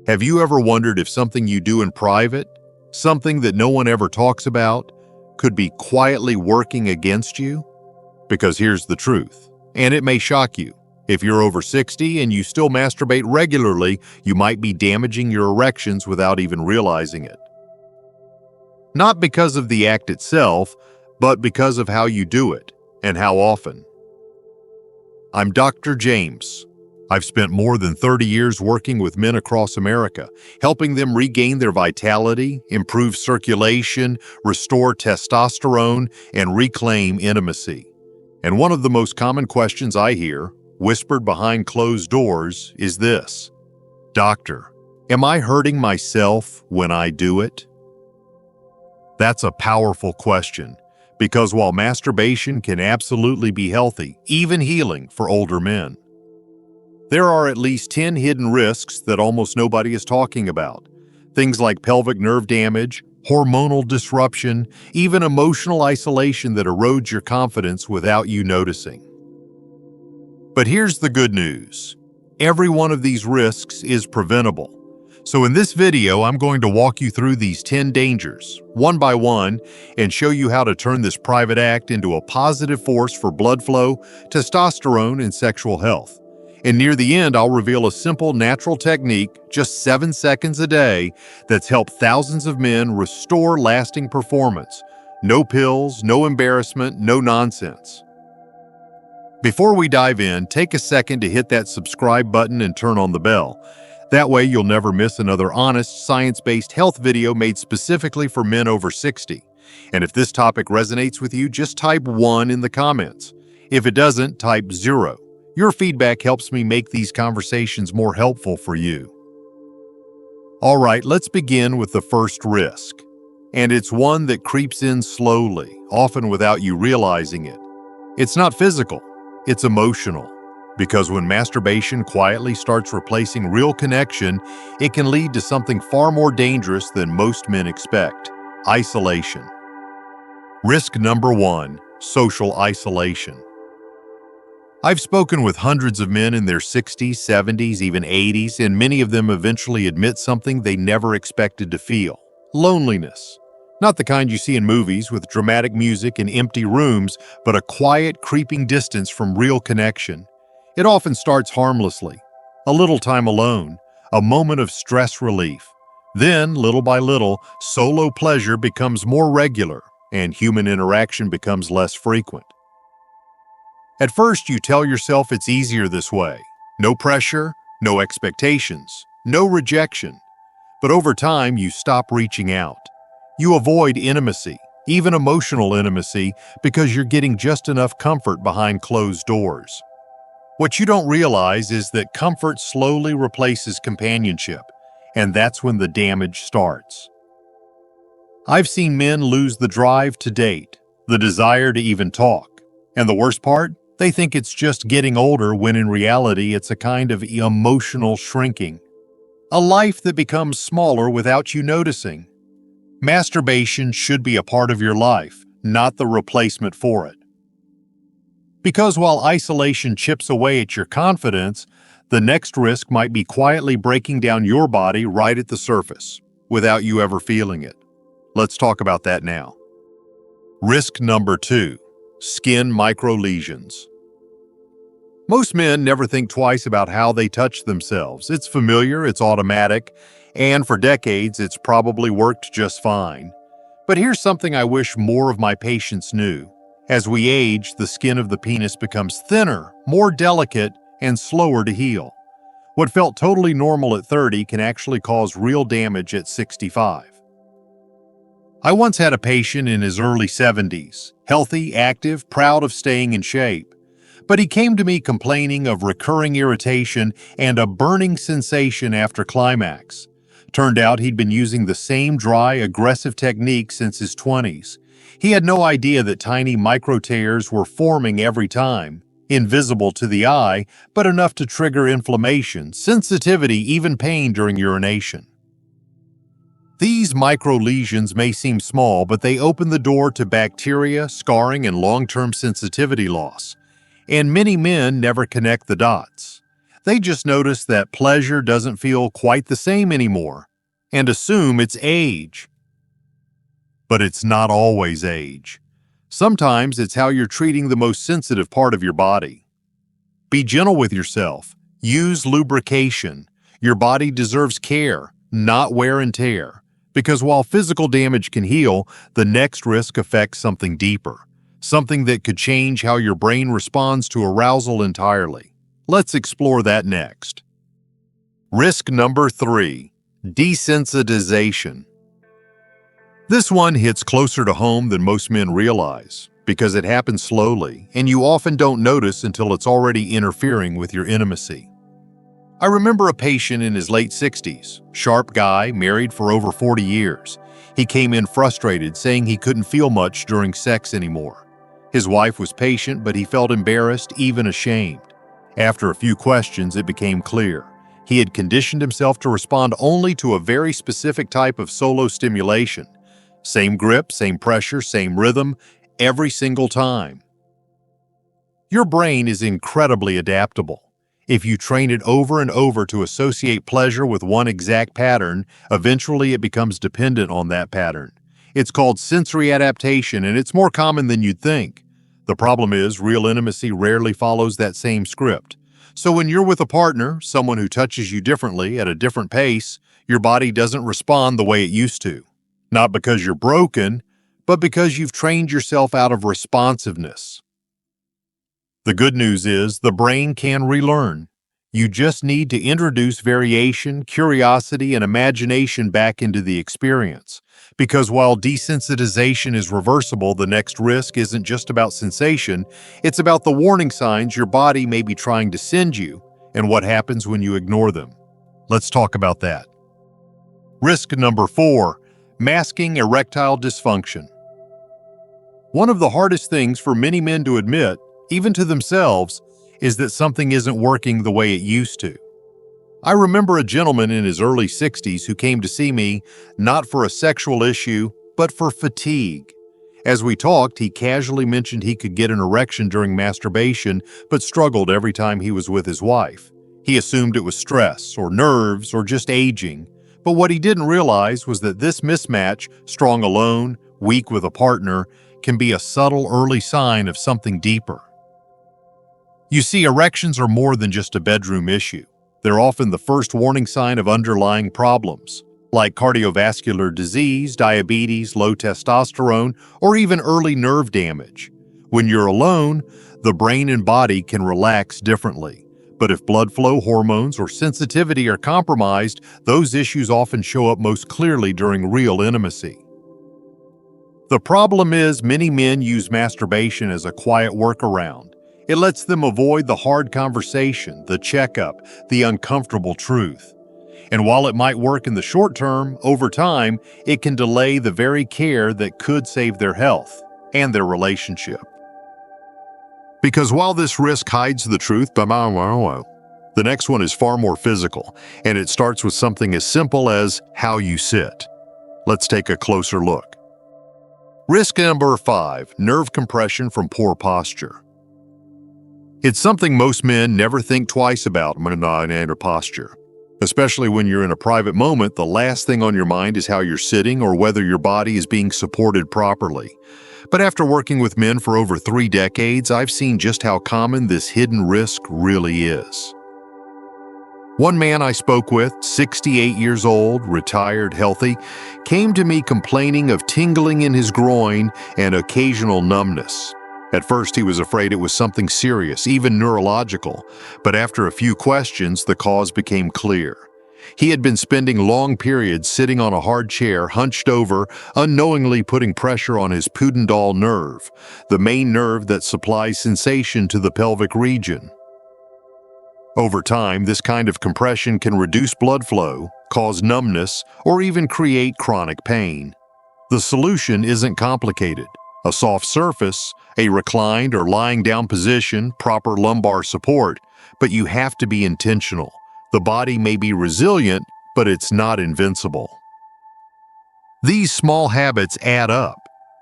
Have you ever wondered if something you do in private, something that no one ever talks about, could be quietly working against you? Because here's the truth, and it may shock you. If you're over 60 and you still masturbate regularly, you might be damaging your erections without even realizing it. Not because of the act itself, but because of how you do it and how often. I'm Dr. James. I've spent more than 30 years working with men across America, helping them regain their vitality, improve circulation, restore testosterone, and reclaim intimacy. And one of the most common questions I hear, whispered behind closed doors, is this: Doctor, am I hurting myself when I do it? That's a powerful question, because while masturbation can absolutely be healthy, even healing for older men, there are at least 10 hidden risks that almost nobody is talking about. Things like pelvic nerve damage, hormonal disruption, even emotional isolation that erodes your confidence without you noticing. But here's the good news. Every one of these risks is preventable. So in this video, I'm going to walk you through these 10 dangers, one by one, and show you how to turn this private act into a positive force for blood flow, testosterone, and sexual health. And near the end, I'll reveal a simple, natural technique, just 7 seconds a day, that's helped thousands of men restore lasting performance. No pills, no embarrassment, no nonsense. Before we dive in, take a second to hit that subscribe button and turn on the bell. That way you'll never miss another honest, science-based health video made specifically for men over 60. And if this topic resonates with you, just type 1 in the comments. If it doesn't, type 0. Your feedback helps me make these conversations more helpful for you. All right, let's begin with the first risk. And it's one that creeps in slowly, often without you realizing it. It's not physical, it's emotional. Because when masturbation quietly starts replacing real connection, it can lead to something far more dangerous than most men expect: isolation. Risk number 1, social isolation. I've spoken with hundreds of men in their 60s, 70s, even 80s, and many of them eventually admit something they never expected to feel: loneliness. Not the kind you see in movies with dramatic music and empty rooms, but a quiet, creeping distance from real connection. It often starts harmlessly: a little time alone, a moment of stress relief. Then, little by little, solo pleasure becomes more regular, and human interaction becomes less frequent. At first, you tell yourself it's easier this way. No pressure, no expectations, no rejection. But over time, you stop reaching out. You avoid intimacy, even emotional intimacy, because you're getting just enough comfort behind closed doors. What you don't realize is that comfort slowly replaces companionship, and that's when the damage starts. I've seen men lose the drive to date, the desire to even talk. And the worst part? They think it's just getting older when in reality it's a kind of emotional shrinking. A life that becomes smaller without you noticing. Masturbation should be a part of your life, not the replacement for it. Because while isolation chips away at your confidence, the next risk might be quietly breaking down your body right at the surface, without you ever feeling it. Let's talk about that now. Risk number 2. Skin micro-lesions. Most men never think twice about how they touch themselves. It's familiar, it's automatic, and for decades it's probably worked just fine. But here's something I wish more of my patients knew. As we age, the skin of the penis becomes thinner, more delicate, and slower to heal. What felt totally normal at 30 can actually cause real damage at 65. I once had a patient in his early 70s, healthy, active, proud of staying in shape. But he came to me complaining of recurring irritation and a burning sensation after climax. Turned out he'd been using the same dry, aggressive technique since his 20s. He had no idea that tiny micro-tears were forming every time, invisible to the eye, but enough to trigger inflammation, sensitivity, even pain during urination. These micro-lesions may seem small, but they open the door to bacteria, scarring, and long-term sensitivity loss. And many men never connect the dots. They just notice that pleasure doesn't feel quite the same anymore and assume it's age. But it's not always age. Sometimes it's how you're treating the most sensitive part of your body. Be gentle with yourself. Use lubrication. Your body deserves care, not wear and tear. Because while physical damage can heal, the next risk affects something deeper, something that could change how your brain responds to arousal entirely. Let's explore that next. Risk number 3, desensitization. This one hits closer to home than most men realize, because it happens slowly, and you often don't notice until it's already interfering with your intimacy. I remember a patient in his late 60s, sharp guy, married for over 40 years. He came in frustrated, saying he couldn't feel much during sex anymore. His wife was patient, but he felt embarrassed, even ashamed. After a few questions, it became clear. He had conditioned himself to respond only to a very specific type of solo stimulation. Same grip, same pressure, same rhythm, every single time. Your brain is incredibly adaptable. If you train it over and over to associate pleasure with one exact pattern, eventually it becomes dependent on that pattern. It's called sensory adaptation, and it's more common than you'd think. The problem is, real intimacy rarely follows that same script. So when you're with a partner, someone who touches you differently at a different pace, your body doesn't respond the way it used to. Not because you're broken, but because you've trained yourself out of responsiveness. The good news is the brain can relearn. You just need to introduce variation, curiosity, and imagination back into the experience. Because while desensitization is reversible, the next risk isn't just about sensation, it's about the warning signs your body may be trying to send you and what happens when you ignore them. Let's talk about that. Risk number 4, masking erectile dysfunction. One of the hardest things for many men to admit, even to themselves, is that something isn't working the way it used to. I remember a gentleman in his early 60s who came to see me not for a sexual issue, but for fatigue. As we talked, he casually mentioned he could get an erection during masturbation, but struggled every time he was with his wife. He assumed it was stress, or nerves, or just aging. But what he didn't realize was that this mismatch, strong alone, weak with a partner, can be a subtle early sign of something deeper. You see, erections are more than just a bedroom issue. They're often the first warning sign of underlying problems, like cardiovascular disease, diabetes, low testosterone, or even early nerve damage. When you're alone, the brain and body can relax differently. But if blood flow, hormones, or sensitivity are compromised, those issues often show up most clearly during real intimacy. The problem is many men use masturbation as a quiet workaround. It lets them avoid the hard conversation, the checkup, the uncomfortable truth. And while it might work in the short term, over time, it can delay the very care that could save their health and their relationship. Because while this risk hides the truth, the next one is far more physical, and it starts with something as simple as how you sit. Let's take a closer look. Risk number 5, nerve compression from poor posture. It's something most men never think twice about when under posture. Especially when you're in a private moment, the last thing on your mind is how you're sitting or whether your body is being supported properly. But after working with men for over 3 decades, I've seen just how common this hidden risk really is. One man I spoke with, 68 years old, retired, healthy, came to me complaining of tingling in his groin and occasional numbness. At first, he was afraid it was something serious, even neurological, but after a few questions, the cause became clear. He had been spending long periods sitting on a hard chair, hunched over, unknowingly putting pressure on his pudendal nerve, the main nerve that supplies sensation to the pelvic region. Over time, this kind of compression can reduce blood flow, cause numbness, or even create chronic pain. The solution isn't complicated. A soft surface, a reclined or lying down position, proper lumbar support, but you have to be intentional. The body may be resilient, but it's not invincible. These small habits add up,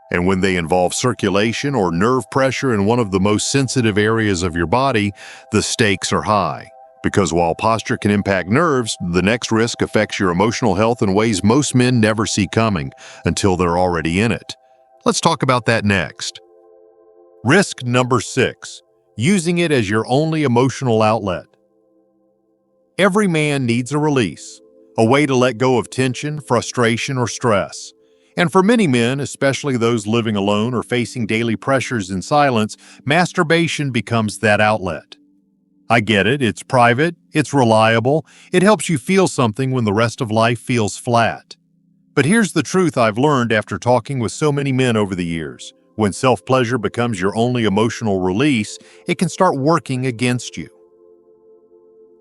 and when they involve circulation or nerve pressure in one of the most sensitive areas of your body, the stakes are high. Because while posture can impact nerves, the next risk affects your emotional health in ways most men never see coming until they're already in it. Let's talk about that next. Risk number 6, using it as your only emotional outlet. Every man needs a release, a way to let go of tension, frustration, or stress. And for many men, especially those living alone or facing daily pressures in silence, masturbation becomes that outlet. I get it, it's private, it's reliable, it helps you feel something when the rest of life feels flat. But here's the truth I've learned after talking with so many men over the years. When self-pleasure becomes your only emotional release, it can start working against you.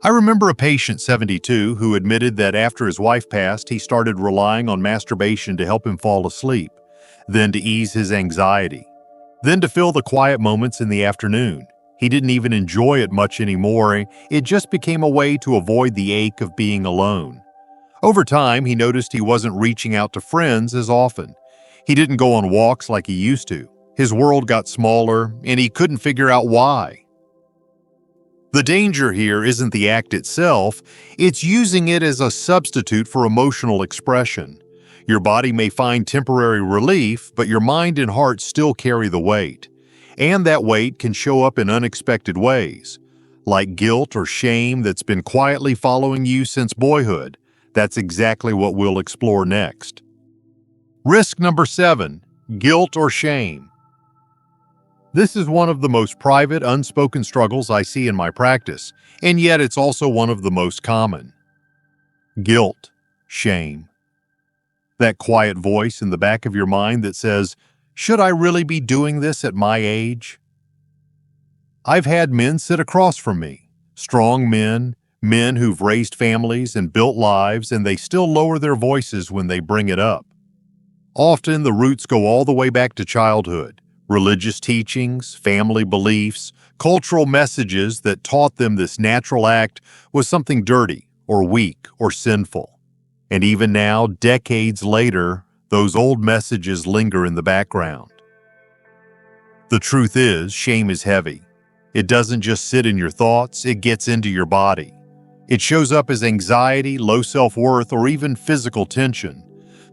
I remember a patient, 72, who admitted that after his wife passed, he started relying on masturbation to help him fall asleep, then to ease his anxiety, then to fill the quiet moments in the afternoon. He didn't even enjoy it much anymore. It just became a way to avoid the ache of being alone. Over time, he noticed he wasn't reaching out to friends as often. He didn't go on walks like he used to. His world got smaller, and he couldn't figure out why. The danger here isn't the act itself, it's using it as a substitute for emotional expression. Your body may find temporary relief, but your mind and heart still carry the weight. And that weight can show up in unexpected ways, like guilt or shame that's been quietly following you since boyhood. That's exactly what we'll explore next. Risk number 7, guilt or shame. This is one of the most private, unspoken struggles I see in my practice, and yet it's also one of the most common. Guilt, shame. That quiet voice in the back of your mind that says, "Should I really be doing this at my age?" I've had men sit across from me, strong men, men who've raised families and built lives, and they still lower their voices when they bring it up. Often the roots go all the way back to childhood, religious teachings, family beliefs, cultural messages that taught them this natural act was something dirty or weak or sinful. And even now, decades later, those old messages linger in the background. The truth is, shame is heavy. It doesn't just sit in your thoughts, it gets into your body. It shows up as anxiety, low self-worth, or even physical tension.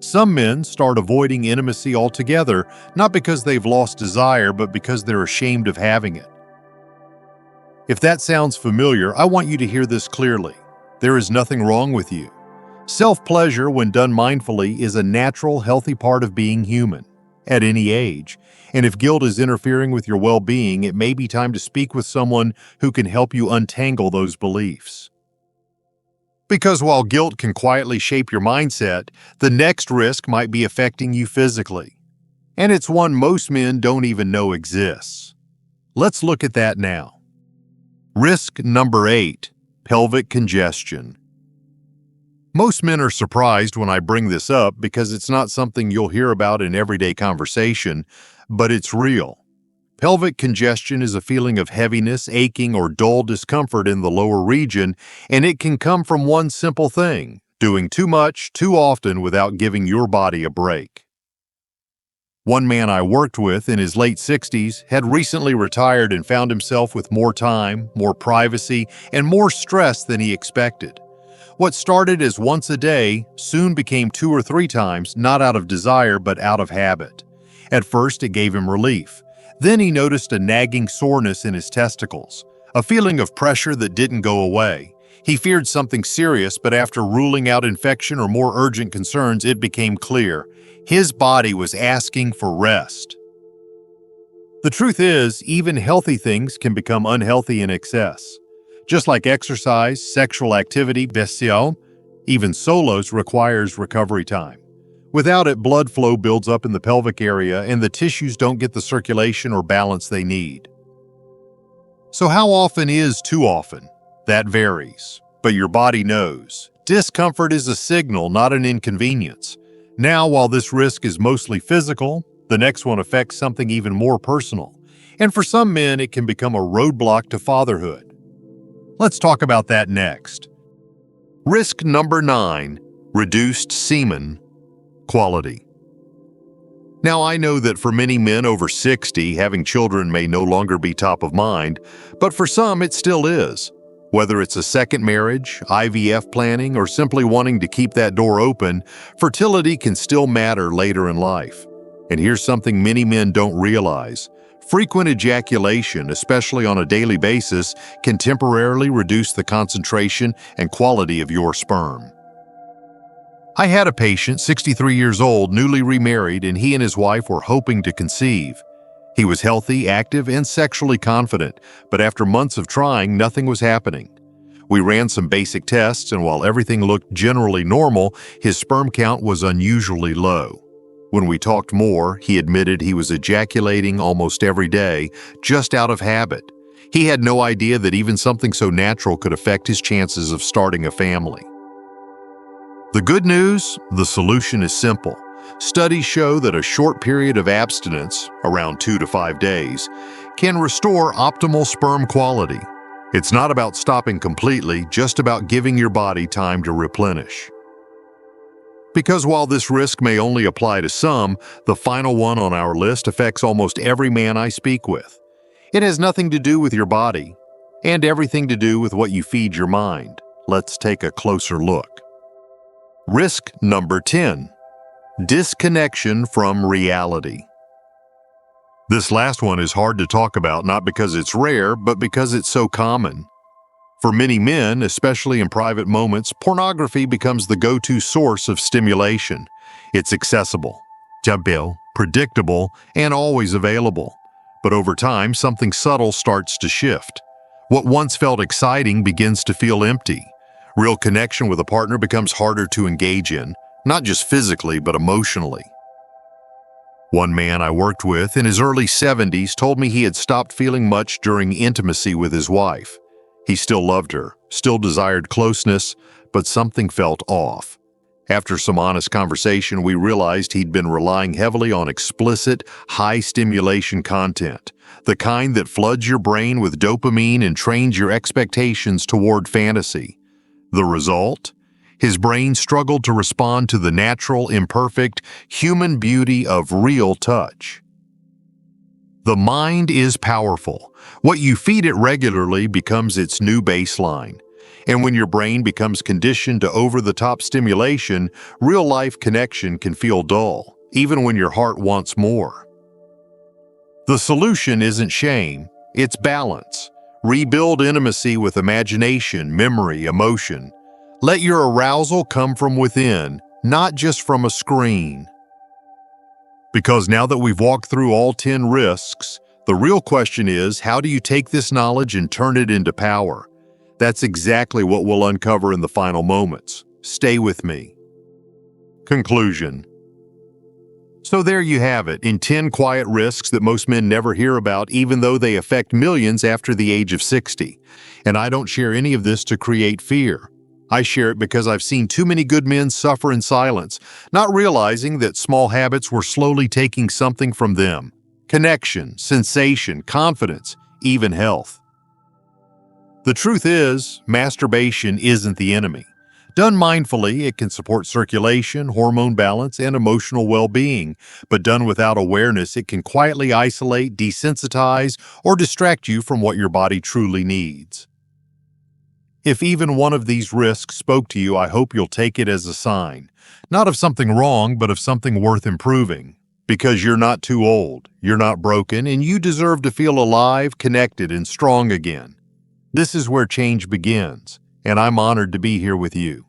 Some men start avoiding intimacy altogether, not because they've lost desire, but because they're ashamed of having it. If that sounds familiar, I want you to hear this clearly. There is nothing wrong with you. Self-pleasure, when done mindfully, is a natural, healthy part of being human, at any age. And if guilt is interfering with your well-being, it may be time to speak with someone who can help you untangle those beliefs. Because while guilt can quietly shape your mindset, the next risk might be affecting you physically. And it's one most men don't even know exists. Let's look at that now. Risk number 8, pelvic congestion. Most men are surprised when I bring this up because it's not something you'll hear about in everyday conversation, but it's real. Pelvic congestion is a feeling of heaviness, aching, or dull discomfort in the lower region, and it can come from one simple thing: doing too much, too often without giving your body a break. One man I worked with in his late 60s had recently retired and found himself with more time, more privacy, and more stress than he expected. What started as once a day soon became 2 or 3 times, not out of desire but out of habit. At first, it gave him relief. Then he noticed a nagging soreness in his testicles, a feeling of pressure that didn't go away. He feared something serious, but after ruling out infection or more urgent concerns, it became clear. His body was asking for rest. The truth is, even healthy things can become unhealthy in excess. Just like exercise, sexual activity, bestial, even solos requires recovery time. Without it, blood flow builds up in the pelvic area and the tissues don't get the circulation or balance they need. So how often is too often? That varies, but your body knows. Discomfort is a signal, not an inconvenience. Now, while this risk is mostly physical, the next one affects something even more personal. And for some men, it can become a roadblock to fatherhood. Let's talk about that next. Risk number 9, reduced semen quality. Now, I know that for many men over 60, having children may no longer be top of mind, but for some it still is. Whether it's a second marriage, IVF planning, or simply wanting to keep that door open, fertility can still matter later in life. And here's something many men don't realize. Frequent ejaculation, especially on a daily basis, can temporarily reduce the concentration and quality of your sperm. I had a patient, 63 years old, newly remarried, and he and his wife were hoping to conceive. He was healthy, active, and sexually confident, but after months of trying, nothing was happening. We ran some basic tests, and while everything looked generally normal, his sperm count was unusually low. When we talked more, he admitted he was ejaculating almost every day, just out of habit. He had no idea that even something so natural could affect his chances of starting a family. The good news? The solution is simple. Studies show that a short period of abstinence, around 2 to 5 days, can restore optimal sperm quality. It's not about stopping completely, just about giving your body time to replenish. Because while this risk may only apply to some, the final one on our list affects almost every man I speak with. It has nothing to do with your body, and everything to do with what you feed your mind. Let's take a closer look. Risk number 10. Disconnection from reality. This last one is hard to talk about, not because it's rare, but because it's so common. For many men, especially in private moments, pornography becomes the go-to source of stimulation. It's accessible, predictable, and always available. But over time, something subtle starts to shift. What once felt exciting begins to feel empty. Real connection with a partner becomes harder to engage in, not just physically, but emotionally. One man I worked with in his early 70s told me he had stopped feeling much during intimacy with his wife. He still loved her, still desired closeness, but something felt off. After some honest conversation, we realized he'd been relying heavily on explicit, high-stimulation content, the kind that floods your brain with dopamine and trains your expectations toward fantasy. The result? His brain struggled to respond to the natural, imperfect, human beauty of real touch. The mind is powerful. What you feed it regularly becomes its new baseline. And when your brain becomes conditioned to over-the-top stimulation, real-life connection can feel dull, even when your heart wants more. The solution isn't shame, it's balance. Rebuild intimacy with imagination, memory, emotion. Let your arousal come from within, not just from a screen. Because now that we've walked through all 10 risks, the real question is, how do you take this knowledge and turn it into power? That's exactly what we'll uncover in the final moments. Stay with me. Conclusion. So there you have it, in 10 quiet risks that most men never hear about, even though they affect millions after the age of 60. And I don't share any of this to create fear. I share it because I've seen too many good men suffer in silence, not realizing that small habits were slowly taking something from them. Connection, sensation, confidence, even health. The truth is, masturbation isn't the enemy. Done mindfully, it can support circulation, hormone balance, and emotional well-being. But done without awareness, it can quietly isolate, desensitize, or distract you from what your body truly needs. If even one of these risks spoke to you, I hope you'll take it as a sign. Not of something wrong, but of something worth improving. Because you're not too old, you're not broken, and you deserve to feel alive, connected, and strong again. This is where change begins, and I'm honored to be here with you.